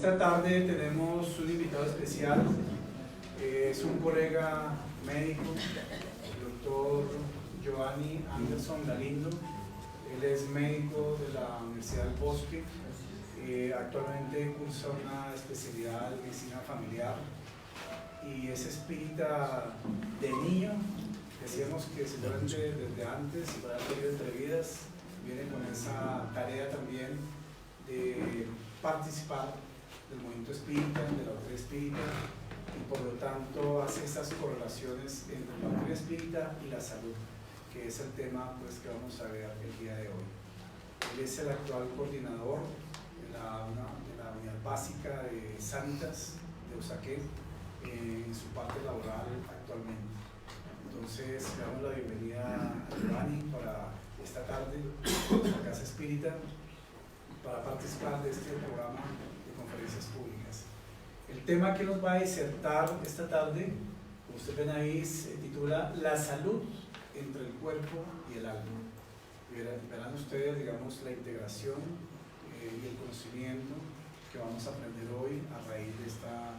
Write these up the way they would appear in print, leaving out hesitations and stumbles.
Esta tarde tenemos un invitado especial, es un colega médico, el doctor Giovanni Anderson Galindo. Él es médico de la Universidad del Bosque, actualmente cursa una especialidad en medicina familiar y es espírita de niño. Decíamos que seguramente desde antes, para haber tenido entrevistas, viene con esa tarea también de participar del movimiento espírita, de la doctrina espírita, y por lo tanto hace esas correlaciones entre la doctrina espírita y la salud, que es el tema pues, que vamos a ver el día de hoy. Él es el actual coordinador de la unidad básica de Sanitas de Usaquén, en su parte laboral actualmente. Entonces, le damos la bienvenida a Giovanni para esta tarde en la Casa Espírita para participar de este programa de conferencias públicas. El tema que nos va a disertar esta tarde, como ustedes ven ahí, se titula La salud entre el cuerpo y el alma. Verán ustedes, digamos, la integración y el conocimiento que vamos a aprender hoy a raíz de esta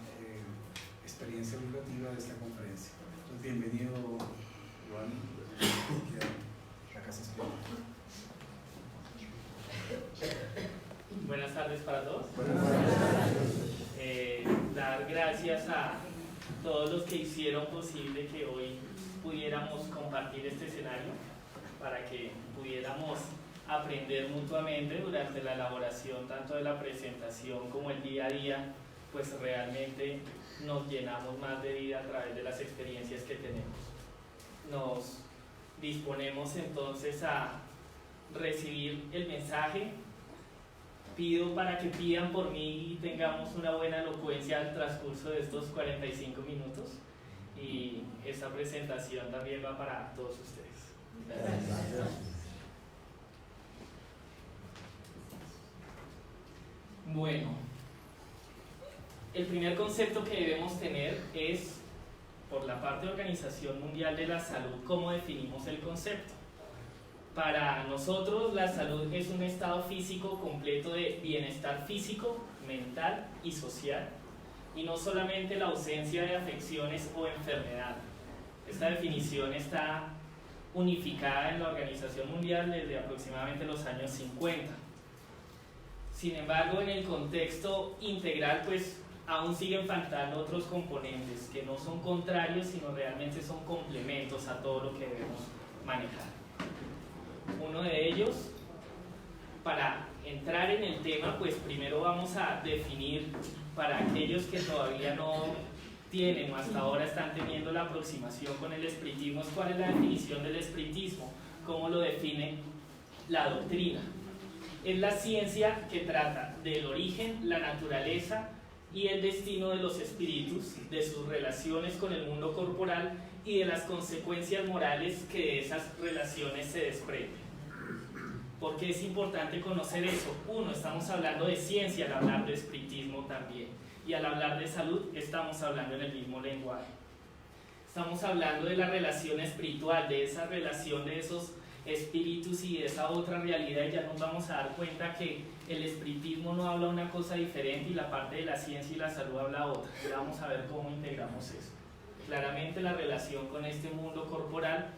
experiencia educativa de esta conferencia. Entonces, bienvenido, Giovanni, a la Casa Espírita. Buenas tardes para todos. Buenas tardes. Dar gracias a todos los que hicieron posible que hoy pudiéramos compartir este escenario para que pudiéramos aprender mutuamente durante la elaboración tanto de la presentación como el día a día, pues realmente nos llenamos más de vida a través de las experiencias que tenemos. Nos disponemos entonces a recibir el mensaje. Pido para que pidan por mí y tengamos una buena elocuencia al transcurso de estos 45 minutos, y esta presentación también va para todos ustedes. Gracias. Bueno, el primer concepto que debemos tener es, por la parte de Organización Mundial de la Salud, cómo definimos el concepto. Para nosotros, la salud es un estado físico completo de bienestar físico, mental y social, y no solamente la ausencia de afecciones o enfermedad. Esta definición está unificada en la Organización Mundial desde aproximadamente los años 50. Sin embargo, en el contexto integral, pues aún siguen faltando otros componentes que no son contrarios, sino realmente son complementos a todo lo que debemos manejar. Uno de ellos, para entrar en el tema, pues primero vamos a definir, para aquellos que todavía no tienen o hasta ahora están teniendo la aproximación con el espiritismo, cuál es la definición del espiritismo, cómo lo define la doctrina. Es la ciencia que trata del origen, la naturaleza y el destino de los espíritus, de sus relaciones con el mundo corporal y de las consecuencias morales que de esas relaciones se desprenden. ¿Por qué es importante conocer eso? Uno, estamos hablando de ciencia al hablar de espiritismo también, y al hablar de salud estamos hablando en el mismo lenguaje. Estamos hablando de la relación espiritual, de esa relación de esos espíritus y de esa otra realidad, y ya nos vamos a dar cuenta que el espiritismo no habla una cosa diferente y la parte de la ciencia y la salud habla otra. Y vamos a ver cómo integramos eso. Claramente la relación con este mundo corporal,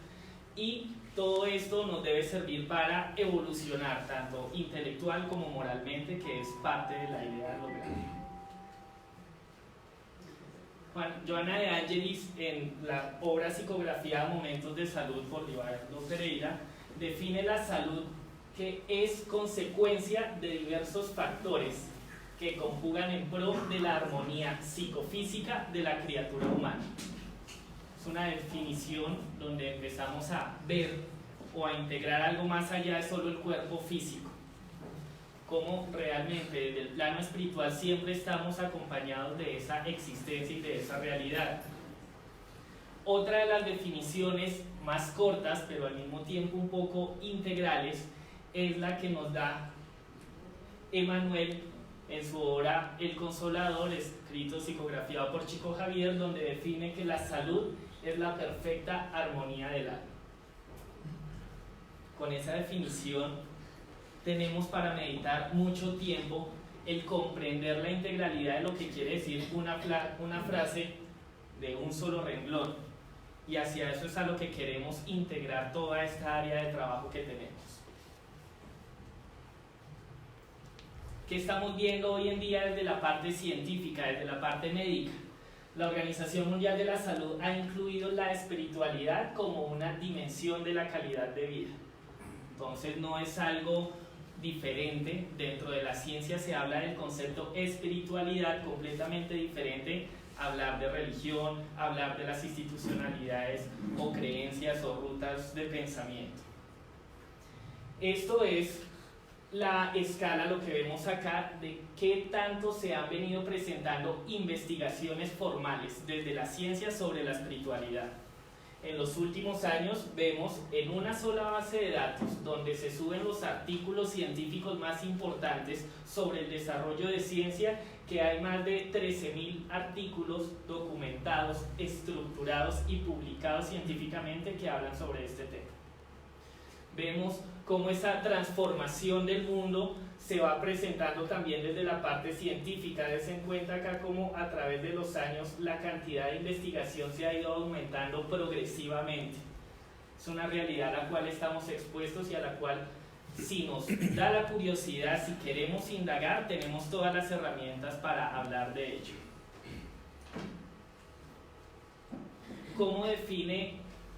y todo esto nos debe servir para evolucionar tanto intelectual como moralmente, que es parte de la idea de lo grande. Joana de Angelis, en la obra Psicografía de Momentos de Salud por Libardo Pereira, define la salud que es consecuencia de diversos factores que conjugan en pro de la armonía psicofísica de la criatura humana. Es una definición donde empezamos a ver o a integrar algo más allá de solo el cuerpo físico. Cómo realmente desde el plano espiritual siempre estamos acompañados de esa existencia y de esa realidad. Otra de las definiciones más cortas, pero al mismo tiempo un poco integrales, es la que nos da Emmanuel en su obra El Consolador, escrito psicografiado por Chico Javier, donde define que la salud es la perfecta armonía del alma. Con esa definición tenemos para meditar mucho tiempo el comprender la integralidad de lo que quiere decir una frase de un solo renglón. Y hacia eso es a lo que queremos integrar toda esta área de trabajo que tenemos. ¿Qué estamos viendo hoy en día desde la parte científica, desde la parte médica? La Organización Mundial de la Salud ha incluido la espiritualidad como una dimensión de la calidad de vida. Entonces no es algo diferente. Dentro de la ciencia se habla del concepto espiritualidad, completamente diferente a hablar de religión, hablar de las institucionalidades o creencias o rutas de pensamiento. Esto es la escala, lo que vemos acá, de qué tanto se han venido presentando investigaciones formales desde la ciencia sobre la espiritualidad. En los últimos años vemos en una sola base de datos donde se suben los artículos científicos más importantes sobre el desarrollo de ciencia, que hay más de 13.000 artículos documentados, estructurados y publicados científicamente que hablan sobre este tema. Vemos cómo esa transformación del mundo se va presentando también desde la parte científica. Dense en cuenta acá cómo a través de los años la cantidad de investigación se ha ido aumentando progresivamente. Es una realidad a la cual estamos expuestos y a la cual, si nos da la curiosidad, si queremos indagar, tenemos todas las herramientas para hablar de ello. ¿Cómo define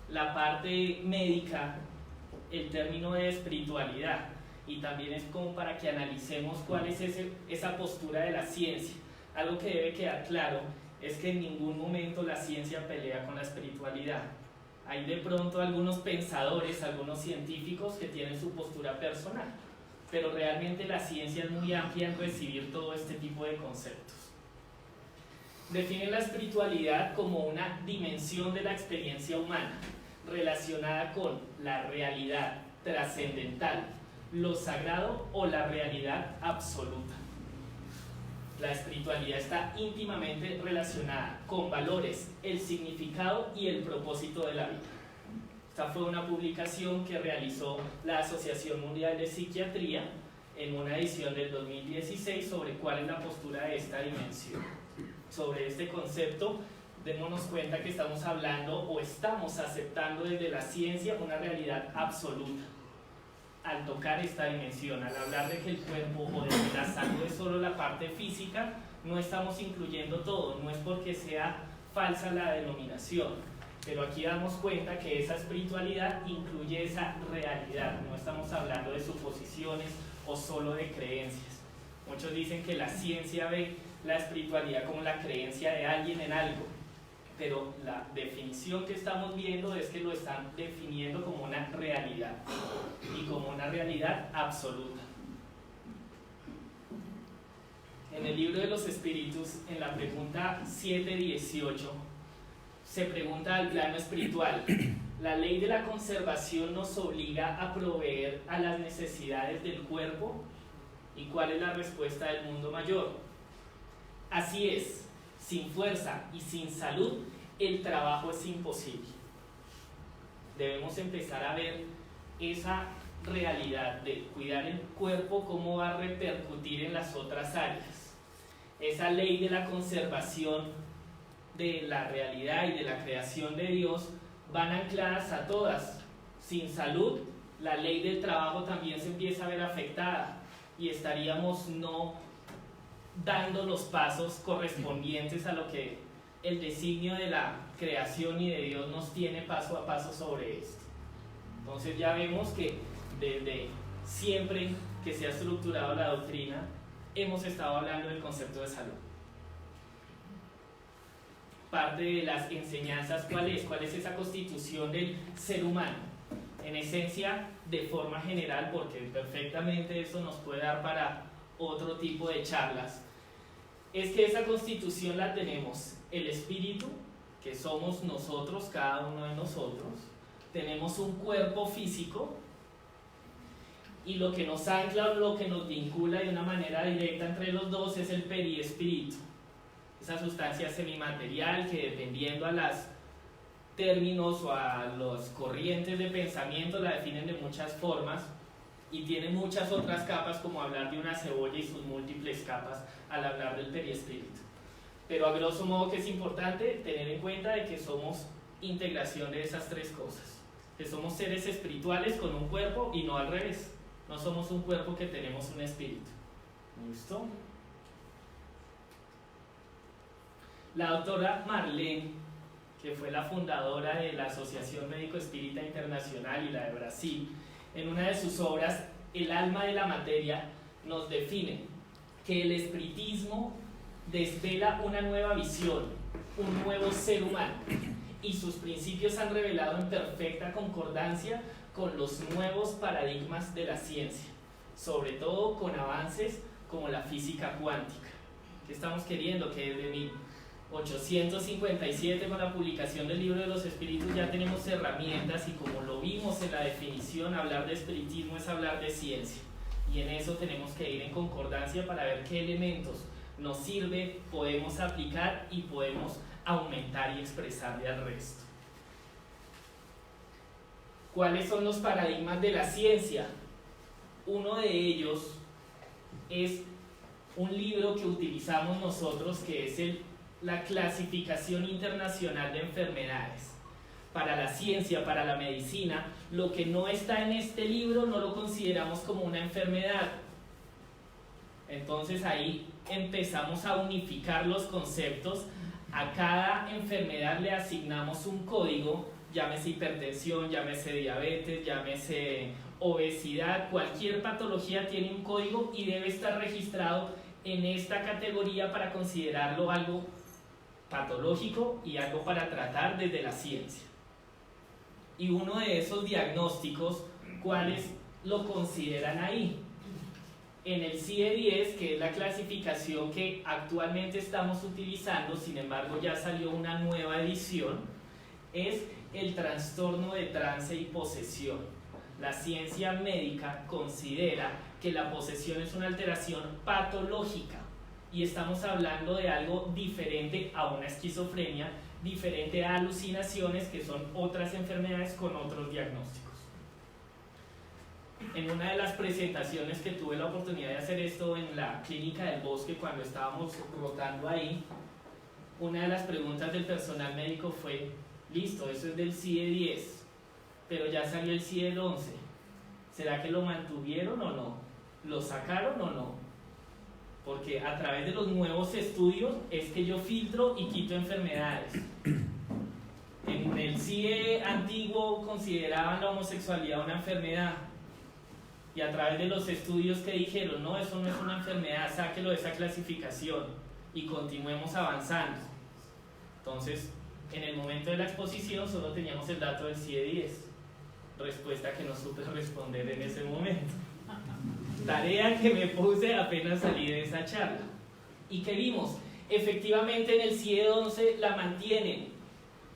la parte médica el término de espiritualidad? Y también es como para que analicemos cuál es esa postura de la ciencia. Algo que debe quedar claro es que en ningún momento la ciencia pelea con la espiritualidad. Hay de pronto algunos pensadores, algunos científicos que tienen su postura personal, pero realmente la ciencia es muy amplia en recibir todo este tipo de conceptos. Define la espiritualidad como una dimensión de la experiencia humana relacionada con la realidad trascendental, lo sagrado o la realidad absoluta. La espiritualidad está íntimamente relacionada con valores, el significado y el propósito de la vida. Esta fue una publicación que realizó la Asociación Mundial de Psiquiatría en una edición del 2016 sobre cuál es la postura de esta dimensión. Sobre este concepto, démonos cuenta que estamos hablando o estamos aceptando desde la ciencia una realidad absoluta. Al tocar esta dimensión, al hablar de que el cuerpo o de que la salud es solo la parte física, no estamos incluyendo todo. No es porque sea falsa la denominación, pero aquí damos cuenta que esa espiritualidad incluye esa realidad. No estamos hablando de suposiciones o solo de creencias. Muchos dicen que la ciencia ve la espiritualidad como la creencia de alguien en algo, pero la definición que estamos viendo es que lo están definiendo como una realidad y como una realidad absoluta. En el libro de los espíritus, en la pregunta 7.18, se pregunta al plano espiritual: ¿la ley de la conservación nos obliga a proveer a las necesidades del cuerpo? ¿Y cuál es la respuesta del mundo mayor? Así es. Sin fuerza y sin salud, el trabajo es imposible. Debemos empezar a ver esa realidad de cuidar el cuerpo, cómo va a repercutir en las otras áreas. Esa ley de la conservación de la realidad y de la creación de Dios van ancladas a todas. Sin salud, la ley del trabajo también se empieza a ver afectada y estaríamos no dando los pasos correspondientes a lo que el designio de la creación y de Dios nos tiene paso a paso sobre esto. Entonces ya vemos que desde siempre que se ha estructurado la doctrina, hemos estado hablando del concepto de salud. Parte de las enseñanzas, ¿cuál es? ¿Cuál es esa constitución del ser humano? En esencia, de forma general, porque perfectamente eso nos puede dar para otro tipo de charlas, es que esa constitución la tenemos el espíritu, que somos nosotros, cada uno de nosotros, tenemos un cuerpo físico, y lo que nos ancla o lo que nos vincula de una manera directa entre los dos es el periespíritu, esa sustancia semimaterial que, dependiendo a los términos o a las corrientes de pensamiento, la definen de muchas formas, y tiene muchas otras capas, como hablar de una cebolla y sus múltiples capas al hablar del perispíritu. Pero a grosso modo que es importante tener en cuenta de que somos integración de esas tres cosas, que somos seres espirituales con un cuerpo y no al revés, no somos un cuerpo que tenemos un espíritu. ¿Listo? La doctora Marlene, que fue la fundadora de la Asociación Médico Espírita Internacional y la de Brasil, en una de sus obras, El alma de la materia, nos define que el espiritismo desvela una nueva visión, un nuevo ser humano, y sus principios se han revelado en perfecta concordancia con los nuevos paradigmas de la ciencia, sobre todo con avances como la física cuántica. ¿Qué estamos queriendo? Que desde 1857, con la publicación del Libro de los Espíritus, ya tenemos herramientas, y como lo vimos en la definición, hablar de espiritismo es hablar de ciencia, y en eso tenemos que ir en concordancia para ver qué elementos nos sirve, podemos aplicar y podemos aumentar y expresarle al resto. ¿Cuáles son los paradigmas de la ciencia? Uno de ellos es un libro que utilizamos nosotros, que es la Clasificación Internacional de Enfermedades. Para la ciencia, para la medicina, lo que no está en este libro no lo consideramos como una enfermedad. Entonces ahí empezamos a unificar los conceptos. A cada enfermedad le asignamos un código, llámese hipertensión, llámese diabetes, llámese obesidad, cualquier patología tiene un código y debe estar registrado en esta categoría para considerarlo algo patológico y algo para tratar desde la ciencia. Y uno de esos diagnósticos, ¿cuáles lo consideran ahí? En el CIE-10, que es la clasificación que actualmente estamos utilizando, sin embargo ya salió una nueva edición, es el trastorno de trance y posesión. La ciencia médica considera que la posesión es una alteración patológica, y estamos hablando de algo diferente a una esquizofrenia, diferente a alucinaciones, que son otras enfermedades con otros diagnósticos. En una de las presentaciones que tuve la oportunidad de hacer esto en la Clínica del Bosque, cuando estábamos rotando ahí, una de las preguntas del personal médico fue: listo, eso es del CIE-10, pero ya salió el CIE-11, ¿será que lo mantuvieron o no? ¿Lo sacaron o no? Porque a través de los nuevos estudios es que yo filtro y quito enfermedades. En el CIE antiguo consideraban la homosexualidad una enfermedad, y a través de los estudios que dijeron, no, eso no es una enfermedad, sáquelo de esa clasificación y continuemos avanzando. Entonces, en el momento de la exposición solo teníamos el dato del CIE-10, respuesta que no supe responder en ese momento. Tarea que me puse apenas salí de esa charla. ¿Y qué vimos? Efectivamente en el CIE-11 la mantienen.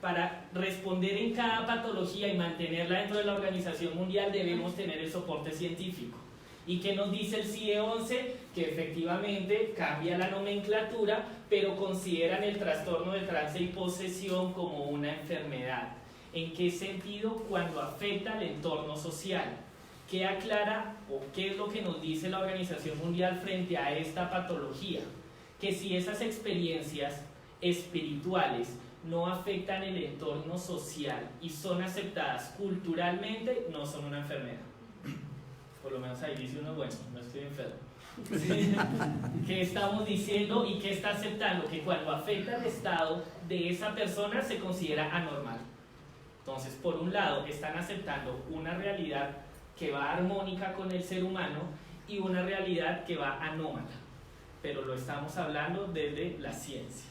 Para responder en cada patología y mantenerla dentro de la Organización Mundial debemos tener el soporte científico. ¿Y qué nos dice el CIE-11? Que efectivamente cambia la nomenclatura, pero consideran el trastorno de trance y posesión como una enfermedad. ¿En qué sentido? Cuando afecta al entorno social. ¿Qué aclara o qué es lo que nos dice la Organización Mundial frente a esta patología? Que si esas experiencias espirituales no afectan el entorno social y son aceptadas culturalmente, no son una enfermedad. Por lo menos ahí dice uno, bueno, no estoy enfermo. ¿Sí? ¿Qué estamos diciendo y qué está aceptando? Que cuando afecta el estado de esa persona se considera anormal. Entonces, por un lado, están aceptando una realidad que va armónica con el ser humano y una realidad que va anómala, pero lo estamos hablando desde la ciencia.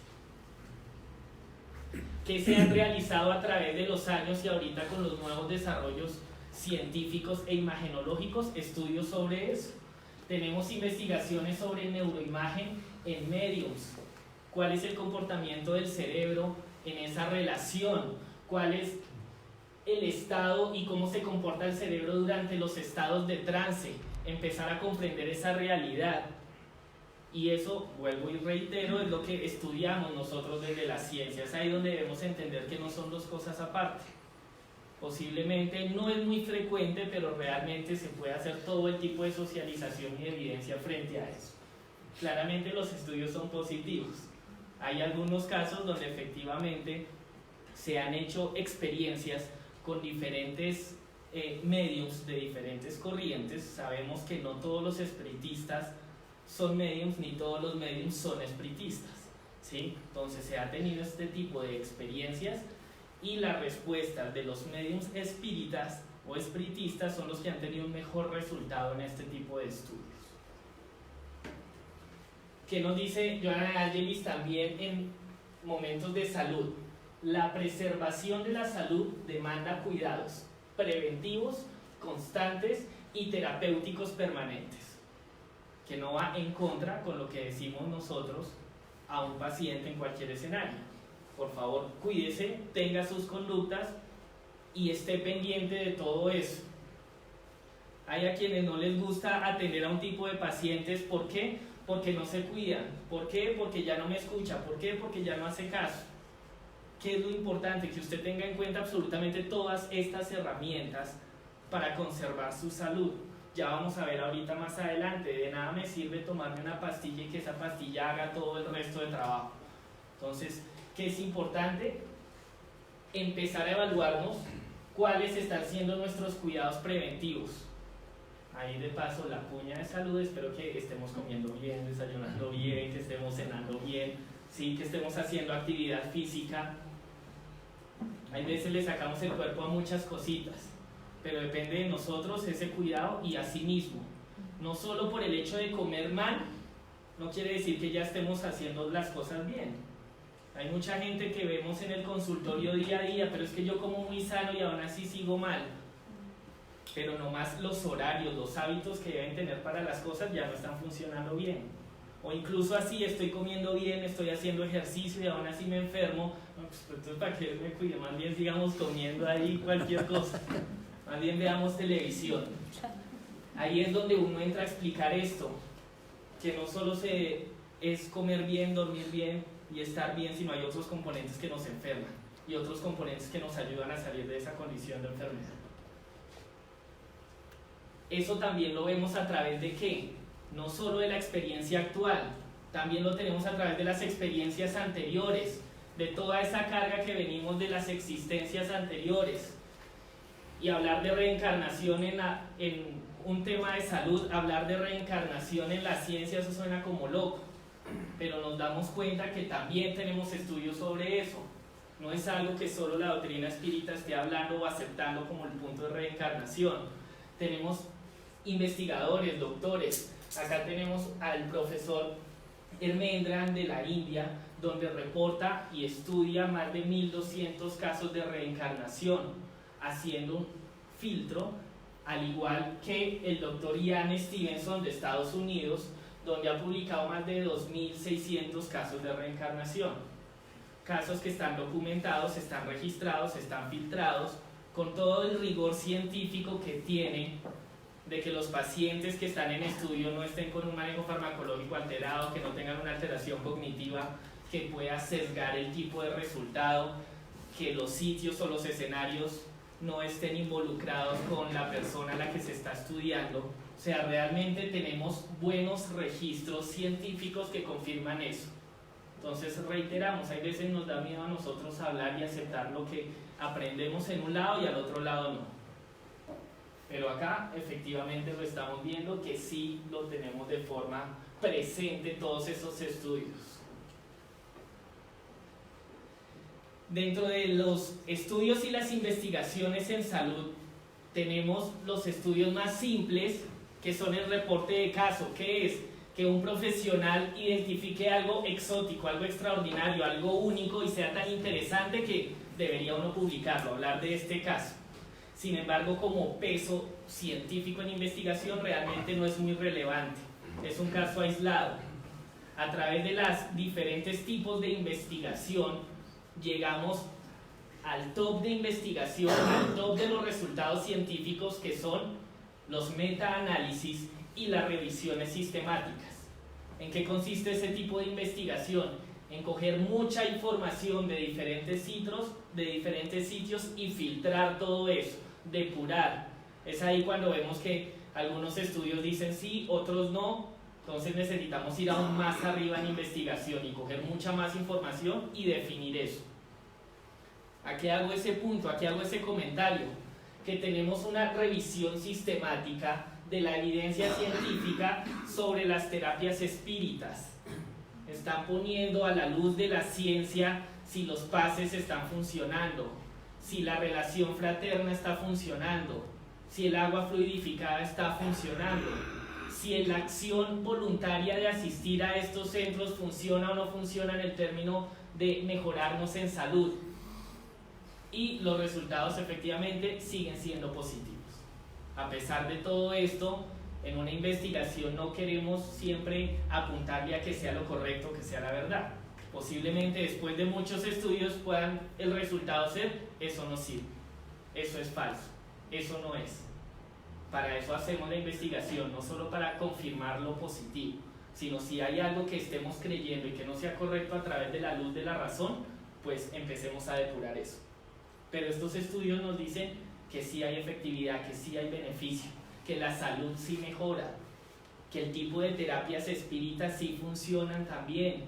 Que se han realizado a través de los años y ahorita con los nuevos desarrollos científicos e imagenológicos, estudios sobre eso. Tenemos investigaciones sobre neuroimagen en mediums, cuál es el comportamiento del cerebro en esa relación, cuál es el estado y cómo se comporta el cerebro durante los estados de trance, empezar a comprender esa realidad. Y eso, vuelvo y reitero, es lo que estudiamos nosotros desde la ciencia. Es ahí donde debemos entender que no son dos cosas aparte. Posiblemente no es muy frecuente, pero realmente se puede hacer todo el tipo de socialización y evidencia frente a eso. Claramente los estudios son positivos. Hay algunos casos donde efectivamente se han hecho experiencias con diferentes mediums de diferentes corrientes. Sabemos que no todos los espiritistas son mediums, ni todos los mediums son espiritistas, ¿sí? Entonces se ha tenido este tipo de experiencias y la respuesta de los mediums espíritas o espiritistas son los que han tenido un mejor resultado en este tipo de estudios. ¿Qué nos dice Joanna Angelis también en momentos de salud? La preservación de la salud demanda cuidados preventivos, constantes y terapéuticos permanentes, que no va en contra con lo que decimos nosotros a un paciente en cualquier escenario. Por favor, cuídese, tenga sus conductas y esté pendiente de todo eso. Hay a quienes no les gusta atender a un tipo de pacientes, ¿por qué? Porque no se cuidan. ¿Por qué? Porque ya no me escucha. ¿Por qué? Porque ya no hace caso. ¿Qué es lo importante? Que usted tenga en cuenta absolutamente todas estas herramientas para conservar su salud. Ya vamos a ver ahorita más adelante, de nada me sirve tomarme una pastilla y que esa pastilla haga todo el resto del trabajo. Entonces, ¿qué es importante? Empezar a evaluarnos cuáles están siendo nuestros cuidados preventivos. Ahí de paso la cuña de salud, espero que estemos comiendo bien, desayunando bien, que estemos cenando bien, ¿sí? Que estemos haciendo actividad física. Hay veces le sacamos el cuerpo a muchas cositas, pero depende de nosotros ese cuidado y a sí mismo. No solo por el hecho de comer mal, no quiere decir que ya estemos haciendo las cosas bien. Hay mucha gente que vemos en el consultorio día a día, pero es que yo como muy sano y aún así sigo mal. Pero nomás los horarios, los hábitos que deben tener para las cosas ya no están funcionando bien. O incluso así, estoy comiendo bien, estoy haciendo ejercicio y aún así me enfermo. No, pues entonces ¿para qué me cuide? Más bien sigamos comiendo ahí cualquier cosa. Más bien veamos televisión. Ahí es donde uno entra a explicar esto, que no solo es comer bien, dormir bien y estar bien, sino hay otros componentes que nos enferman y otros componentes que nos ayudan a salir de esa condición de enfermedad. Eso también lo vemos a través de ¿qué? No solo de la experiencia actual, también lo tenemos a través de las experiencias anteriores, de toda esa carga que venimos de las existencias anteriores. Y hablar de reencarnación en un tema de salud, hablar de reencarnación en la ciencia, eso suena como loco, pero nos damos cuenta que también tenemos estudios sobre eso. No es algo que solo la doctrina espírita esté hablando o aceptando como el punto de reencarnación. Tenemos investigadores, doctores. Acá tenemos al profesor Hermendran de la India, donde reporta y estudia más de 1200 casos de reencarnación, haciendo un filtro, al igual que el doctor Ian Stevenson de Estados Unidos, donde ha publicado más de 2600 casos de reencarnación. Casos que están documentados, están registrados, están filtrados, con todo el rigor científico que tiene de que los pacientes que están en estudio no estén con un manejo farmacológico alterado, que no tengan una alteración cognitiva que pueda sesgar el tipo de resultado, que los sitios o los escenarios no estén involucrados con la persona a la que se está estudiando. O sea, realmente tenemos buenos registros científicos que confirman eso. Entonces reiteramos, hay veces nos da miedo a nosotros hablar y aceptar lo que aprendemos en un lado y al otro lado no. Pero acá efectivamente lo estamos viendo que sí lo tenemos de forma presente todos esos estudios. Dentro de los estudios y las investigaciones en salud tenemos los estudios más simples, que son el reporte de caso, que es que un profesional identifique algo exótico, algo extraordinario, algo único y sea tan interesante que debería uno publicarlo, hablar de este caso. Sin embargo, como peso científico en investigación realmente no es muy relevante, es un caso aislado. A través de los diferentes tipos de investigación llegamos al top de investigación, al top de los resultados científicos, que son los metaanálisis y las revisiones sistemáticas. ¿En qué consiste ese tipo de investigación? en coger mucha información de diferentes sitios y filtrar todo eso, depurar. Es ahí cuando vemos que algunos estudios dicen sí, otros no, entonces necesitamos ir aún más arriba en investigación y coger mucha más información y definir eso. Aquí hago ese punto, aquí hago ese comentario, que tenemos una revisión sistemática de la evidencia científica sobre las terapias espíritas. Están poniendo a la luz de la ciencia si los pases están funcionando, si la relación fraterna está funcionando, si el agua fluidificada está funcionando, si la acción voluntaria de asistir a estos centros funciona o no funciona en el término de mejorarnos en salud. Y los resultados efectivamente siguen siendo positivos. A pesar de todo esto, en una investigación no queremos siempre apuntarle a que sea lo correcto, que sea la verdad. Posiblemente después de muchos estudios puedan el resultado ser: eso no sirve, eso es falso, eso no es. Para eso hacemos la investigación, no solo para confirmar lo positivo, sino si hay algo que estemos creyendo y que no sea correcto a través de la luz de la razón, pues empecemos a depurar eso. Pero estos estudios nos dicen que sí hay efectividad, que sí hay beneficio, que la salud sí mejora, que el tipo de terapias espíritas sí funcionan también,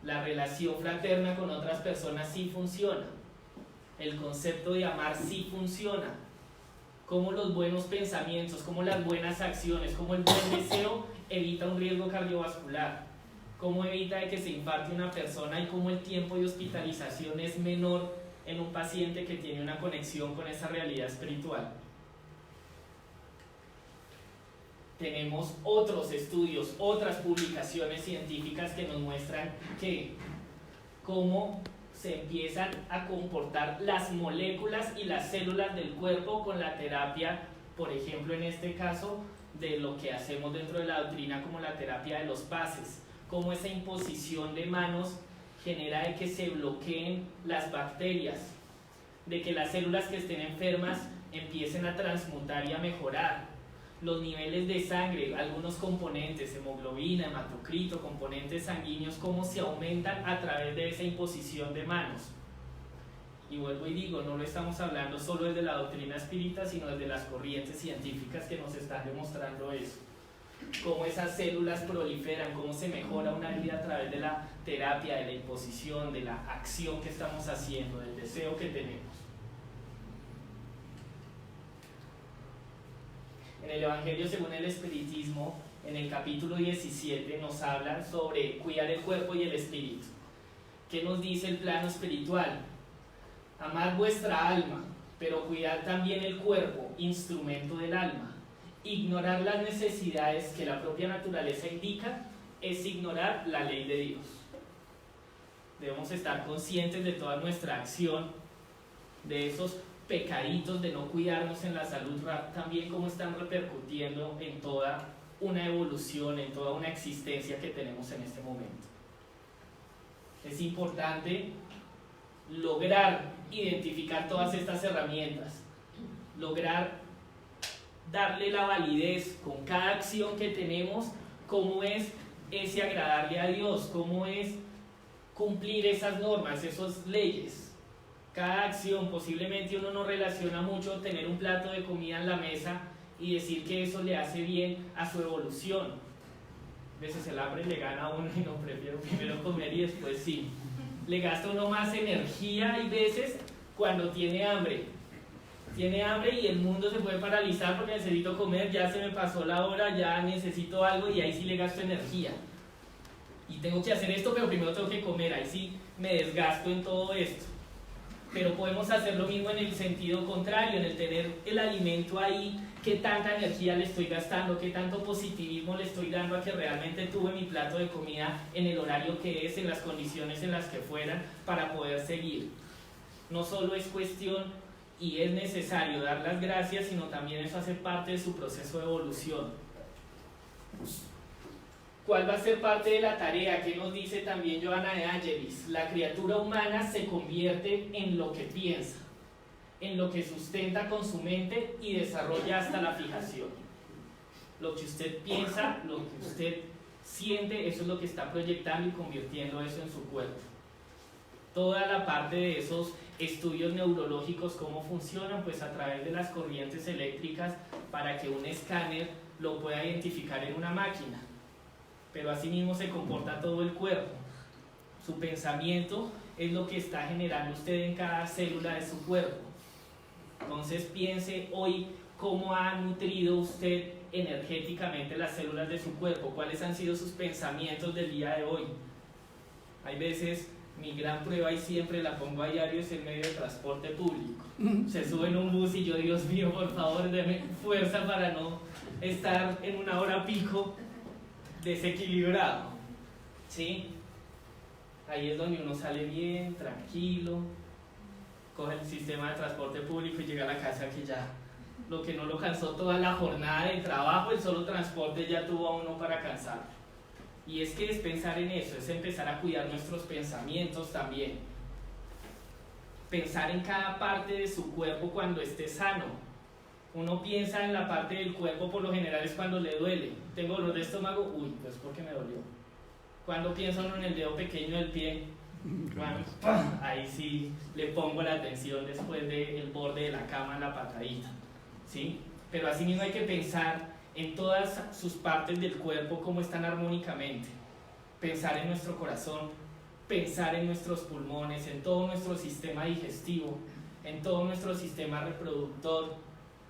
la relación fraterna con otras personas sí funciona, el concepto de amar sí funciona, como los buenos pensamientos, como las buenas acciones, como el buen deseo evita un riesgo cardiovascular, cómo evita de que se infarte una persona y cómo el tiempo de hospitalización es menor en un paciente que tiene una conexión con esa realidad espiritual. Tenemos otros estudios, otras publicaciones científicas que nos muestran que cómo se empiezan a comportar las moléculas y las células del cuerpo con la terapia, por ejemplo en este caso, de lo que hacemos dentro de la doctrina como la terapia de los pases, cómo esa imposición de manos genera de que se bloqueen las bacterias, de que las células que estén enfermas empiecen a transmutar y a mejorar. Los niveles de sangre, algunos componentes, hemoglobina, hematocrito, componentes sanguíneos, cómo se aumentan a través de esa imposición de manos. Y vuelvo y digo, no lo estamos hablando solo desde la doctrina espírita, sino desde las corrientes científicas que nos están demostrando eso. Cómo esas células proliferan, cómo se mejora una vida a través de la terapia, de la imposición, de la acción que estamos haciendo, del deseo que tenemos. En el Evangelio según el Espiritismo, en el capítulo 17, nos hablan sobre cuidar el cuerpo y el espíritu. ¿Qué nos dice el plano espiritual? Amad vuestra alma, pero cuidad también el cuerpo, instrumento del alma. Ignorar las necesidades que la propia naturaleza indica es ignorar la ley de Dios. Debemos estar conscientes de toda nuestra acción, de esos pecaditos de no cuidarnos en la salud, también cómo están repercutiendo en toda una evolución, en toda una existencia que tenemos en este momento. Es importante lograr identificar todas estas herramientas, lograr darle la validez con cada acción que tenemos, cómo es ese agradarle a Dios, cómo es cumplir esas normas, esas leyes. Cada acción, posiblemente uno no relaciona mucho tener un plato de comida en la mesa y decir que eso le hace bien a su evolución. A veces el hambre le gana a uno y no, prefiero primero comer y después sí. Le gasta uno más energía hay veces cuando tiene hambre. Tiene hambre y el mundo se puede paralizar porque necesito comer, ya se me pasó la hora, ya necesito algo y ahí sí le gasto energía. Y tengo que hacer esto, pero primero tengo que comer, ahí sí me desgasto en todo esto. Pero podemos hacer lo mismo en el sentido contrario, en el tener el alimento ahí, qué tanta energía le estoy gastando, qué tanto positivismo le estoy dando a que realmente tuve mi plato de comida en el horario que es, en las condiciones en las que fueran, para poder seguir. No solo es cuestión y es necesario dar las gracias, sino también eso hace parte de su proceso de evolución. ¿Cuál va a ser parte de la tarea? ¿Qué nos dice también Johanna de Angelis? La criatura humana se convierte en lo que piensa, en lo que sustenta con su mente y desarrolla hasta la fijación. Lo que usted piensa, lo que usted siente, eso es lo que está proyectando y convirtiendo eso en su cuerpo. Toda la parte de esos estudios neurológicos, cómo funcionan, pues a través de las corrientes eléctricas para que un escáner lo pueda identificar en una máquina. Pero así mismo se comporta todo el cuerpo. Su pensamiento es lo que está generando usted en cada célula de su cuerpo. Entonces piense hoy cómo ha nutrido usted energéticamente las células de su cuerpo, cuáles han sido sus pensamientos del día de hoy. Hay veces, mi gran prueba y siempre la pongo a diario, es el medio de transporte público. Se sube en un bus y yo, Dios mío, por favor, deme fuerza para no estar en una hora pico desequilibrado, ¿sí? Ahí es donde uno sale bien, tranquilo, coge el sistema de transporte público y llega a la casa que ya lo que no lo cansó toda la jornada de trabajo, el solo transporte ya tuvo a uno para cansar. Y es que es pensar en eso, es empezar a cuidar nuestros pensamientos también. Pensar en cada parte de su cuerpo cuando esté sano. Uno piensa en la parte del cuerpo, por lo general es cuando le duele. Tengo dolor de estómago, uy, pues porque me dolió. Cuando piensa uno en el dedo pequeño del pie, bueno, ahí sí le pongo la atención después del borde de la cama en la patadita, ¿sí? Pero así mismo hay que pensar en todas sus partes del cuerpo cómo están armónicamente. Pensar en nuestro corazón, pensar en nuestros pulmones, en todo nuestro sistema digestivo, en todo nuestro sistema reproductor,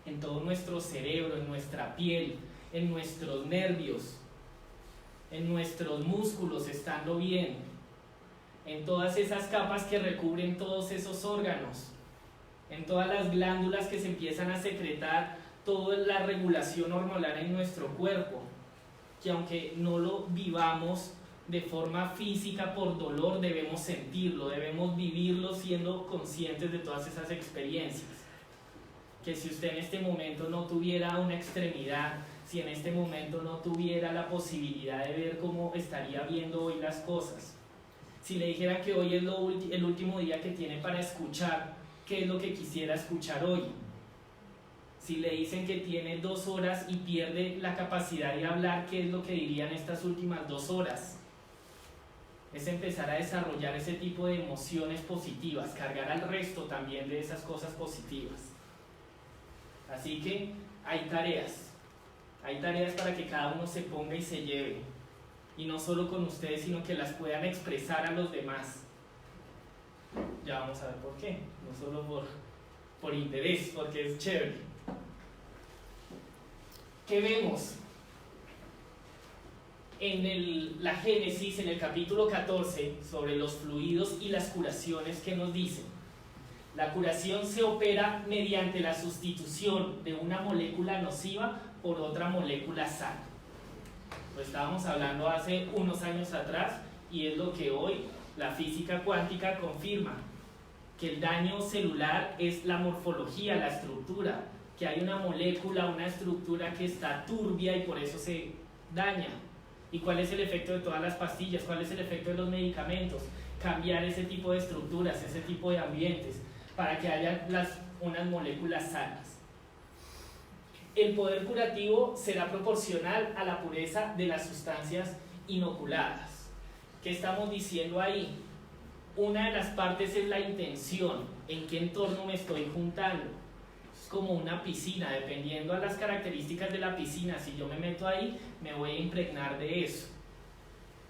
en todo nuestro cerebro, en nuestra piel, en nuestros nervios, en nuestros músculos estando bien, en todas esas capas que recubren todos esos órganos, en todas las glándulas que se empiezan a secretar toda la regulación hormonal en nuestro cuerpo, que aunque no lo vivamos de forma física por dolor, debemos sentirlo, debemos vivirlo siendo conscientes de todas esas experiencias. Que si usted en este momento no tuviera una extremidad, si en este momento no tuviera la posibilidad de ver cómo estaría viendo hoy las cosas, si le dijera que hoy es el último día que tiene para escuchar, ¿qué es lo que quisiera escuchar hoy? Si le dicen que tiene 2 horas y pierde la capacidad de hablar, ¿qué es lo que dirían estas últimas 2 horas? Es empezar a desarrollar ese tipo de emociones positivas, cargar al resto también de esas cosas positivas. Así que hay tareas para que cada uno se ponga y se lleve, y no solo con ustedes, sino que las puedan expresar a los demás. Ya vamos a ver por qué, no solo por interés, porque es chévere. ¿Qué vemos? En la Génesis, en el capítulo 14, sobre los fluidos y las curaciones, ¿qué nos dice? La curación se opera mediante la sustitución de una molécula nociva por otra molécula sana. Lo estábamos hablando hace unos años atrás y es lo que hoy la física cuántica confirma, que el daño celular es la morfología, la estructura, que hay una molécula, una estructura que está turbia y por eso se daña. ¿Y cuál es el efecto de todas las pastillas? ¿Cuál es el efecto de los medicamentos? Cambiar ese tipo de estructuras, ese tipo de ambientes, para que haya unas moléculas sanas. El poder curativo será proporcional a la pureza de las sustancias inoculadas. ¿Qué estamos diciendo ahí? Una de las partes es la intención, en qué entorno me estoy juntando. Es como una piscina, dependiendo a las características de la piscina, si yo me meto ahí, me voy a impregnar de eso.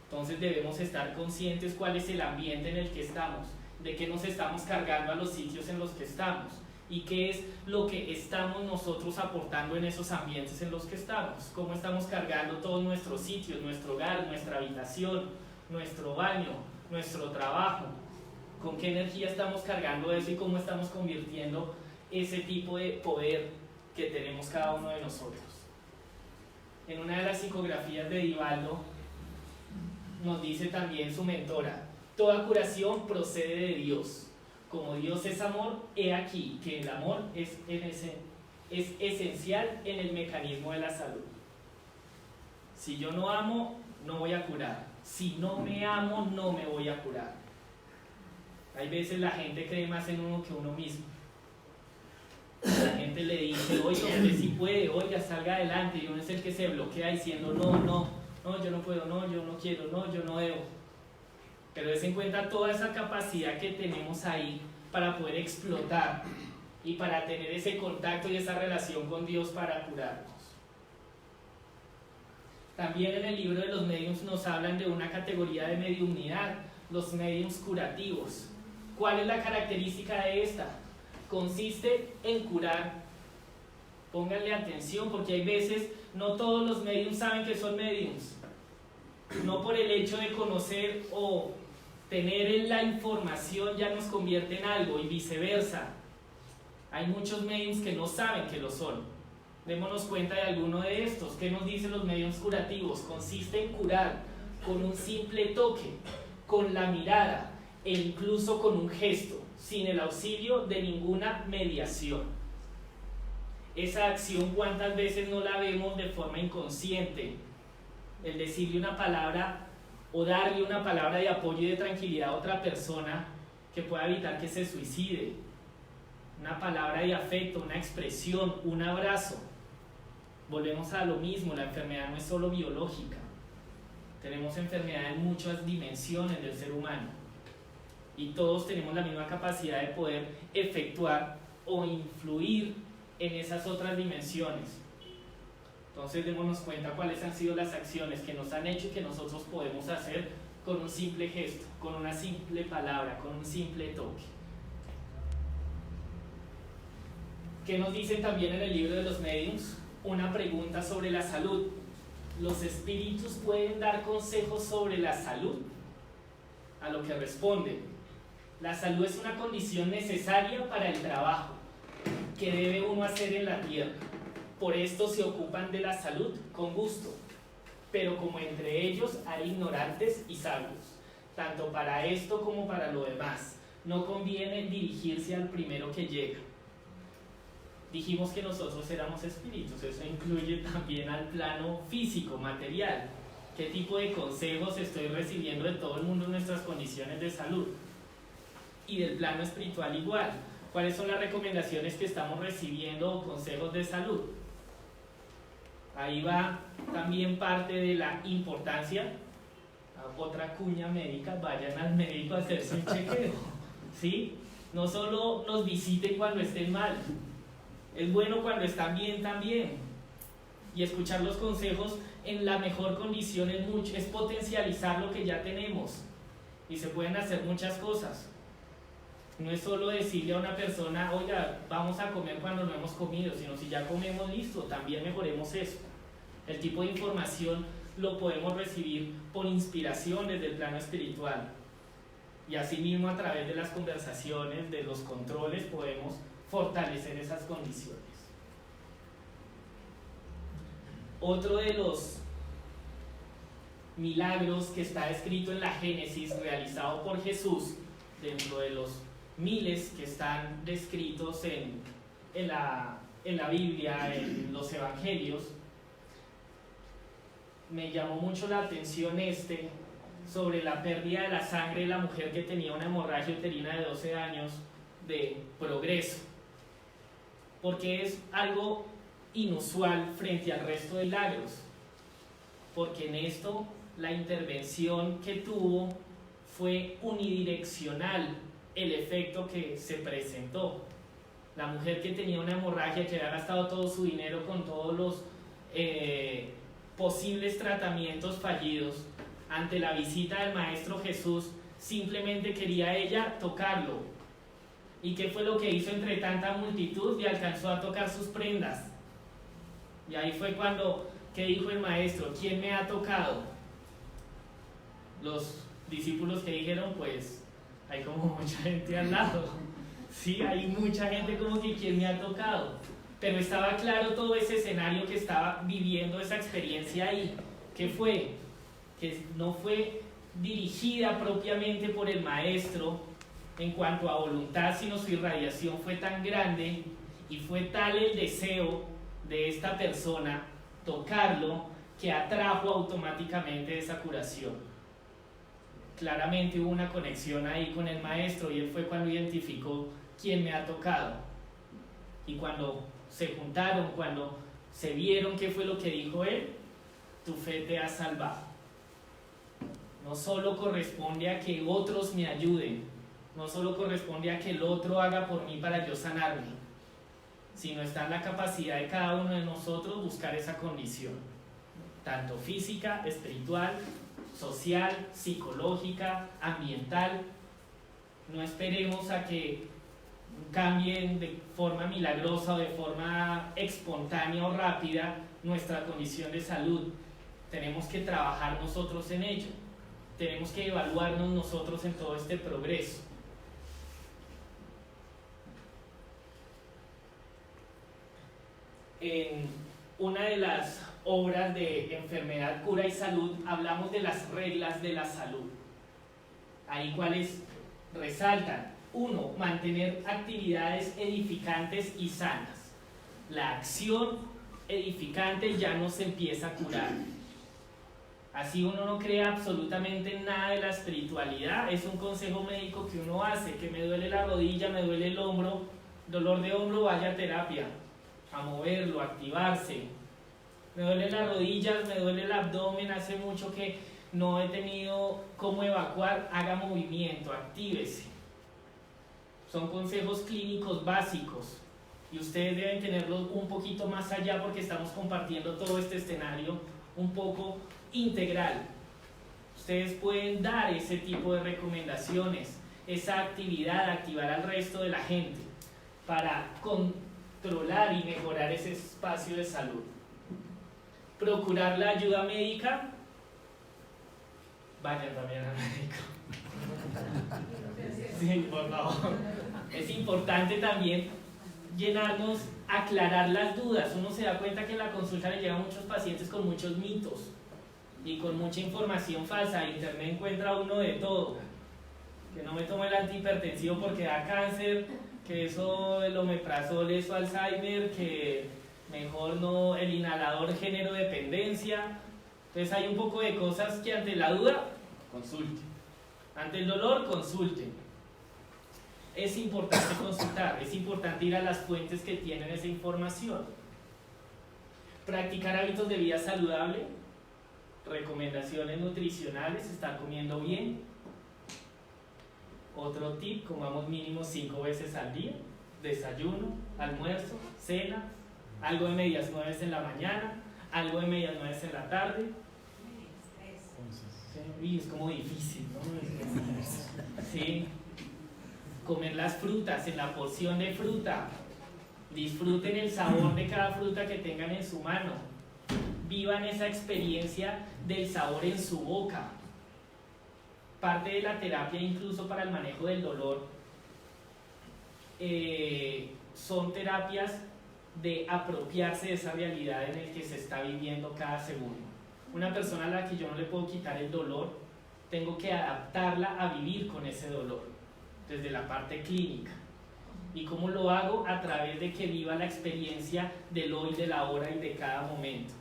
Entonces debemos estar conscientes cuál es el ambiente en el que estamos, de qué nos estamos cargando a los sitios en los que estamos y qué es lo que estamos nosotros aportando en esos ambientes en los que estamos, cómo estamos cargando todos nuestros sitios, nuestro hogar, nuestra habitación, nuestro baño, nuestro trabajo, con qué energía estamos cargando eso y cómo estamos convirtiendo ese tipo de poder que tenemos cada uno de nosotros. En una de las psicografías de Divaldo nos dice también su mentora: toda curación procede de Dios. Como Dios es amor, he aquí que el amor es esencial en el mecanismo de la salud. Si yo no amo, no voy a curar. Si no me amo, no me voy a curar. Hay veces la gente cree más en uno que uno mismo. La gente le dice: oiga, usted sí puede, oiga, salga adelante, y uno es el que se bloquea diciendo: no no, yo no puedo, no, yo no quiero, no, yo no debo. Pero des en cuenta toda esa capacidad que tenemos ahí para poder explotar y para tener ese contacto y esa relación con Dios para curarnos. También en el libro de los mediums nos hablan de una categoría de mediumnidad, los mediums curativos. ¿Cuál es la característica de esta? Consiste en curar. Pónganle atención porque hay veces no todos los mediums saben que son mediums. No por el hecho de conocer o tener la información ya nos convierte en algo y viceversa. Hay muchos mediums que no saben que lo son. Démonos cuenta de alguno de estos. ¿Qué nos dicen los mediums curativos? Consiste en curar con un simple toque, con la mirada e incluso con un gesto, sin el auxilio de ninguna mediación. Esa acción, ¿cuántas veces no la vemos de forma inconsciente? El decirle una palabra o darle una palabra de apoyo y de tranquilidad a otra persona que pueda evitar que se suicide. Una palabra de afecto, una expresión, un abrazo. Volvemos a lo mismo, la enfermedad no es solo biológica. Tenemos enfermedad en muchas dimensiones del ser humano. Y todos tenemos la misma capacidad de poder efectuar o influir en esas otras dimensiones. Entonces démonos cuenta cuáles han sido las acciones que nos han hecho y que nosotros podemos hacer con un simple gesto, con una simple palabra, con un simple toque. ¿Qué nos dicen también en el libro de los mediums? Una pregunta sobre la salud. ¿Los espíritus pueden dar consejos sobre la salud? A lo que responden: la salud es una condición necesaria para el trabajo que debe uno hacer en la tierra. Por esto se ocupan de la salud con gusto, pero como entre ellos hay ignorantes y sabios, tanto para esto como para lo demás, no conviene dirigirse al primero que llega. Dijimos que nosotros éramos espíritus, eso incluye también al plano físico, material. ¿Qué tipo de consejos estoy recibiendo de todo el mundo en nuestras condiciones de salud? Y del plano espiritual igual. ¿Cuáles son las recomendaciones que estamos recibiendo o consejos de salud? Ahí va también parte de la importancia, otra cuña médica, vayan al médico a hacerse un chequeo, ¿sí? No solo nos visiten cuando estén mal, es bueno cuando están bien también. Y escuchar los consejos en la mejor condición es potencializar lo que ya tenemos. Y se pueden hacer muchas cosas. No es solo decirle a una persona, oiga, vamos a comer cuando no hemos comido, sino si ya comemos, listo, también mejoremos eso. El tipo de información lo podemos recibir por inspiración desde el plano espiritual. Y asimismo a través de las conversaciones, de los controles, podemos fortalecer esas condiciones. Otro de los milagros que está escrito en la Génesis, realizado por Jesús, dentro de los miles que están descritos en la Biblia, en los Evangelios, me llamó mucho la atención sobre la pérdida de la sangre de la mujer que tenía una hemorragia uterina de 12 años de progreso, porque es algo inusual frente al resto de milagros, porque en esto la intervención que tuvo fue unidireccional, el efecto que se presentó. La mujer que tenía una hemorragia, que había gastado todo su dinero con todos los posibles tratamientos fallidos, ante la visita del Maestro Jesús, simplemente quería ella tocarlo. ¿Y qué fue lo que hizo entre tanta multitud? Y alcanzó a tocar sus prendas. Y ahí fue cuando, ¿qué dijo el Maestro? ¿Quién me ha tocado? Los discípulos que dijeron, pues, hay como mucha gente al lado. Sí, hay mucha gente como que ¿quién me ha tocado? Pero estaba claro todo ese escenario que estaba viviendo esa experiencia ahí. ¿Qué fue? Que no fue dirigida propiamente por el Maestro en cuanto a voluntad, sino su irradiación fue tan grande y fue tal el deseo de esta persona tocarlo que atrajo automáticamente esa curación. Claramente hubo una conexión ahí con el Maestro y él fue cuando identificó quién me ha tocado. Y cuando se juntaron, cuando se vieron qué fue lo que dijo él, tu fe te ha salvado. No solo corresponde a que otros me ayuden, no solo corresponde a que el otro haga por mí para yo sanarme, sino está en la capacidad de cada uno de nosotros buscar esa condición, tanto física, espiritual, social, psicológica, ambiental. No esperemos a que cambien de forma milagrosa o de forma espontánea o rápida nuestra condición de salud. Tenemos que trabajar nosotros en ello. Tenemos que evaluarnos nosotros en todo este progreso. En una de las obras de Enfermedad, Cura y Salud hablamos de las reglas de la salud. Ahí cuáles resaltan: 1. Mantener actividades edificantes y sanas. La acción edificante ya nos empieza a curar. Así uno no crea absolutamente nada de la espiritualidad, es un consejo médico que uno hace, que me duele la rodilla, me duele el hombro, dolor de hombro, vaya a terapia, a moverlo, a activarse. Me duele las rodillas, me duele el abdomen, hace mucho que no he tenido cómo evacuar, haga movimiento, actívese. Son consejos clínicos básicos y ustedes deben tenerlos un poquito más allá porque estamos compartiendo todo este escenario un poco integral. Ustedes pueden dar ese tipo de recomendaciones, esa actividad, activar al resto de la gente para controlar y mejorar ese espacio de salud. Procurar la ayuda médica. Vayan también al médico. Sí, por favor. Es importante también llenarnos, aclarar las dudas. Uno se da cuenta que en la consulta le llegan muchos pacientes con muchos mitos y con mucha información falsa. En internet encuentra uno de todo. Que no me tomo el antihipertensivo porque da cáncer, que eso, el omeprazol, eso Alzheimer, que mejor no, el inhalador género dependencia. Entonces hay un poco de cosas que ante la duda, consulte. Ante el dolor, consulte. Es importante consultar, es importante ir a las fuentes que tienen esa información. Practicar hábitos de vida saludable, recomendaciones nutricionales, estar comiendo bien. Otro tip, comamos mínimo 5 veces al día, desayuno, almuerzo, cena, algo de medias 9 en la mañana, algo de medias 9 en la tarde. Sí, es como difícil, ¿no? Sí. Comer las frutas en la porción de fruta. Disfruten el sabor de cada fruta que tengan en su mano. Vivan esa experiencia del sabor en su boca. Parte de la terapia, incluso para el manejo del dolor, son terapias de apropiarse de esa realidad en la que se está viviendo cada segundo. Una persona a la que yo no le puedo quitar el dolor, tengo que adaptarla a vivir con ese dolor, desde la parte clínica. ¿Y cómo lo hago? A través de que viva la experiencia del hoy, de la hora y de cada momento.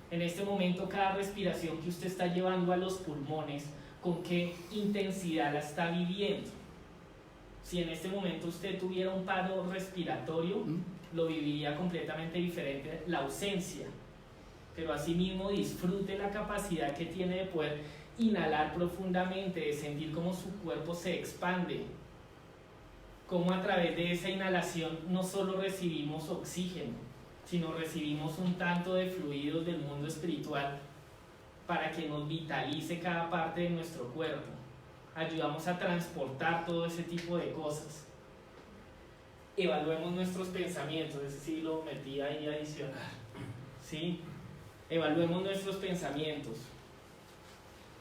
En este momento, cada respiración que usted está llevando a los pulmones, ¿con qué intensidad la está viviendo? Si en este momento usted tuviera un paro respiratorio, lo viviría completamente diferente la ausencia. Pero asimismo disfrute la capacidad que tiene de poder inhalar profundamente, de sentir cómo su cuerpo se expande, cómo a través de esa inhalación no solo recibimos oxígeno, sino recibimos un tanto de fluidos del mundo espiritual para que nos vitalice cada parte de nuestro cuerpo. Ayudamos a transportar todo ese tipo de cosas. Evaluemos nuestros pensamientos, ese sí lo metí ahí adicional. ¿Sí? Evaluemos nuestros pensamientos.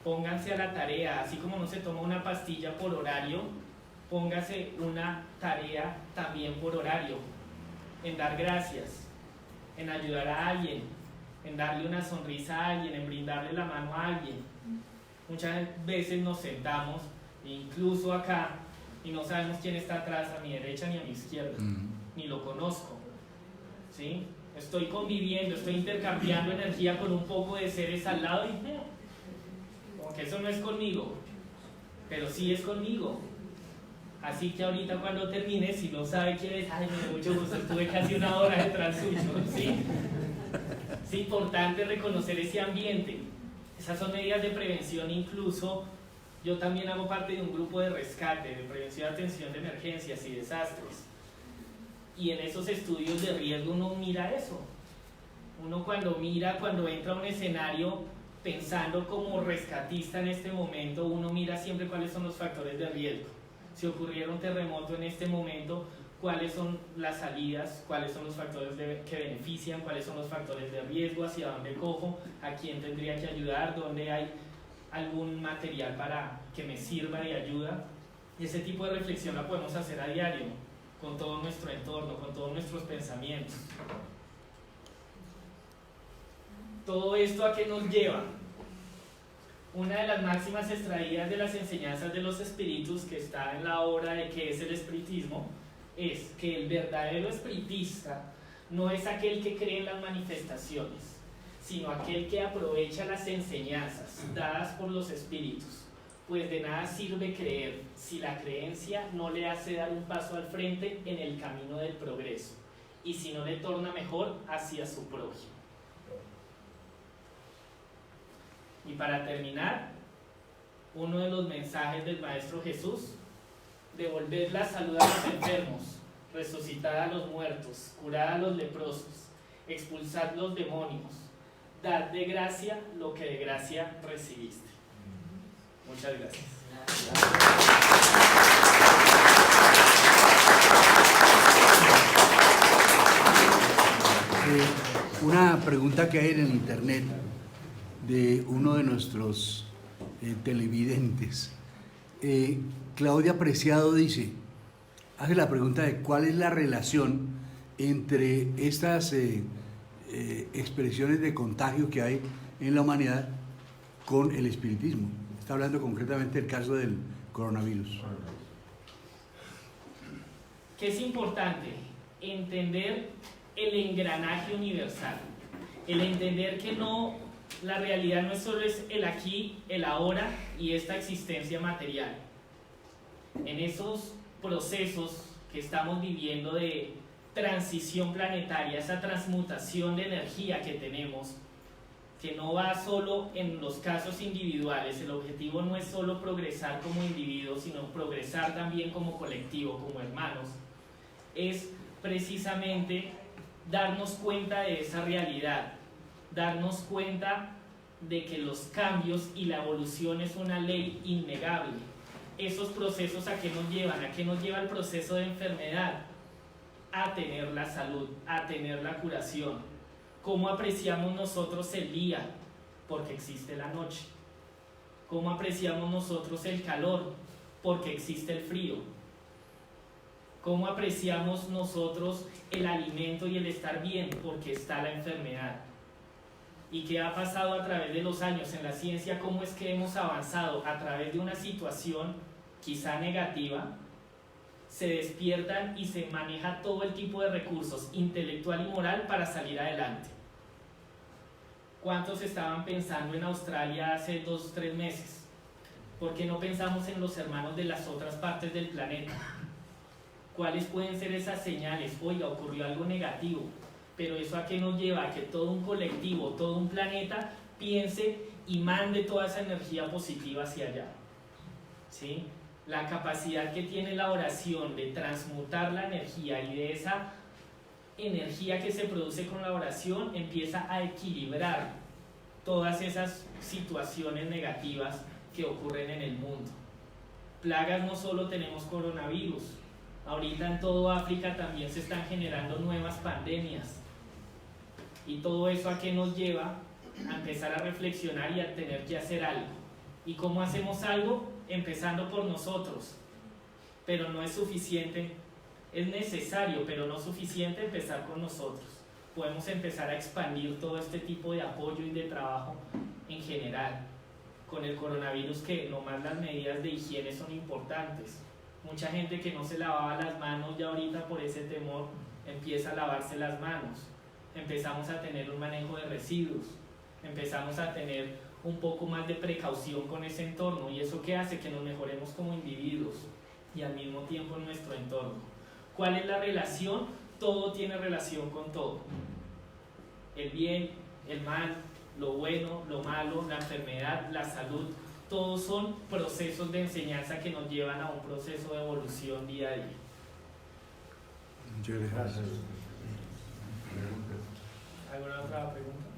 Pónganse a la tarea, así como no se toma una pastilla por horario, póngase una tarea también por horario, en dar gracias, en ayudar a alguien, en darle una sonrisa a alguien, en brindarle la mano a alguien. Muchas veces nos sentamos, incluso acá, y no sabemos quién está atrás, a mi derecha ni a mi izquierda, ni lo conozco, ¿sí? Estoy conviviendo, estoy intercambiando energía con un poco de seres al lado y como que eso no es conmigo, pero sí es conmigo. Así que ahorita cuando termine, si no sabe quién es, ay, me da mucho gusto, estuve casi una hora detrás suyo, ¿sí? Es importante reconocer ese ambiente. Esas son medidas de prevención. Incluso yo también hago parte de un grupo de rescate, de prevención y atención de emergencias y desastres. Y en esos estudios de riesgo uno mira eso. Uno cuando entra a un escenario pensando como rescatista en este momento, uno mira siempre cuáles son los factores de riesgo. Si ocurriera un terremoto en este momento, cuáles son las salidas, cuáles son los factores que benefician, cuáles son los factores de riesgo, hacia dónde cojo, a quién tendría que ayudar, dónde hay algún material para que me sirva de ayuda. Y ese tipo de reflexión la podemos hacer a diario, con todo nuestro entorno, con todos nuestros pensamientos. ¿Todo esto a qué nos lleva? Una de las máximas extraídas de las enseñanzas de los espíritus, que está en la obra de ¿Qué es el espiritismo?, es que el verdadero espiritista no es aquel que cree en las manifestaciones, sino aquel que aprovecha las enseñanzas dadas por los espíritus, pues de nada sirve creer si la creencia no le hace dar un paso al frente en el camino del progreso y si no le torna mejor hacia su prójimo. Y para terminar, uno de los mensajes del Maestro Jesús: devolver la salud a los enfermos, resucitar a los muertos, curar a los leprosos, expulsar los demonios, dar de gracia lo que de gracia recibiste. Muchas gracias. Una pregunta que hay en el internet de uno de nuestros televidentes. Claudia Preciado hace la pregunta de cuál es la relación entre estas expresiones de contagio que hay en la humanidad con el espiritismo. Está hablando concretamente del caso del coronavirus. ¿Qué es importante? Entender el engranaje universal, el entender que la realidad no solo es el aquí, el ahora y esta existencia material. En esos procesos que estamos viviendo de transición planetaria, esa transmutación de energía que tenemos, que no va solo en los casos individuales, el objetivo no es solo progresar como individuos, sino progresar también como colectivo, como hermanos, es precisamente darnos cuenta de esa realidad, darnos cuenta de que los cambios y la evolución es una ley innegable. Esos procesos ¿a qué nos llevan? ¿A qué nos lleva el proceso de enfermedad? A tener la salud, a tener la curación. ¿Cómo apreciamos nosotros el día? Porque existe la noche. ¿Cómo apreciamos nosotros el calor? Porque existe el frío. ¿Cómo apreciamos nosotros el alimento y el estar bien? Porque está la enfermedad. ¿Y qué ha pasado a través de los años en la ciencia? ¿Cómo es que hemos avanzado? A través de una situación quizá negativa, se despiertan y se maneja todo el tipo de recursos intelectual y moral para salir adelante. ¿Cuántos estaban pensando en Australia hace 2 o 3 meses? ¿Por qué no pensamos en los hermanos de las otras partes del planeta? ¿Cuáles pueden ser esas señales? Oiga, ocurrió algo negativo, pero ¿eso a qué nos lleva? A que todo un colectivo, todo un planeta piense y mande toda esa energía positiva hacia allá. ¿Sí? La capacidad que tiene la oración de transmutar la energía y de esa energía que se produce con la oración empieza a equilibrar todas esas situaciones negativas que ocurren en el mundo. Plagas no solo tenemos coronavirus, ahorita en todo África también se están generando nuevas pandemias. Y todo eso ¿a qué nos lleva? A empezar a reflexionar y a tener que hacer algo. ¿Y cómo hacemos algo? Empezando por nosotros. Pero no es suficiente, es necesario, pero no suficiente empezar con nosotros. Podemos empezar a expandir todo este tipo de apoyo y de trabajo en general. Con el coronavirus, que nomás las medidas de higiene son importantes. Mucha gente que no se lavaba las manos ya ahorita por ese temor empieza a lavarse las manos. Empezamos a tener un manejo de residuos, empezamos a tener un poco más de precaución con ese entorno, y eso ¿qué hace? Que nos mejoremos como individuos y al mismo tiempo en nuestro entorno. ¿Cuál es la relación? Todo tiene relación con todo. El bien el mal, lo bueno, lo malo, la enfermedad, la salud, todos son procesos de enseñanza que nos llevan a un proceso de evolución día a día. Muchas gracias. ¿Alguna otra pregunta?